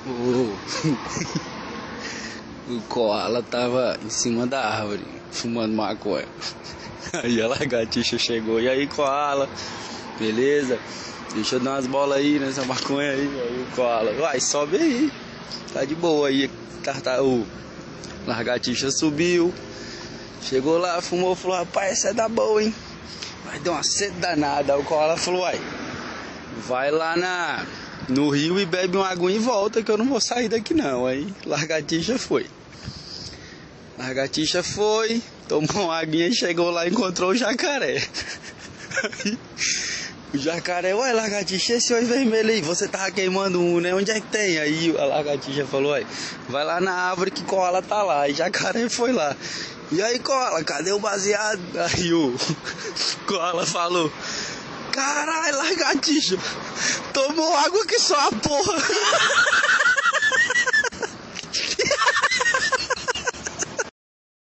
O, o koala tava em cima da árvore, fumando maconha. Aí a lagartixa chegou, e aí koala, beleza? Deixa eu dar umas bolas aí nessa maconha aí. Aí o koala, vai, sobe aí, tá de boa aí. O lagartixa subiu, chegou lá, fumou, falou, rapaz, essa é da boa, hein? Vai dar uma sede danada. Aí o koala falou, vai lá no rio e bebe uma aguinha e volta, que eu não vou sair daqui não. Aí lagartixa foi, tomou uma aguinha e chegou lá e encontrou o jacaré. Aí, o jacaré, lagartixa, esse olho vermelho aí, você tava queimando um, né? Onde é que tem? Aí a lagartixa falou, vai lá na árvore que koala tá lá. E jacaré foi lá. E aí, koala, cadê o baseado? Aí o koala falou, caralho, lagartixa, tomou água que só a porra.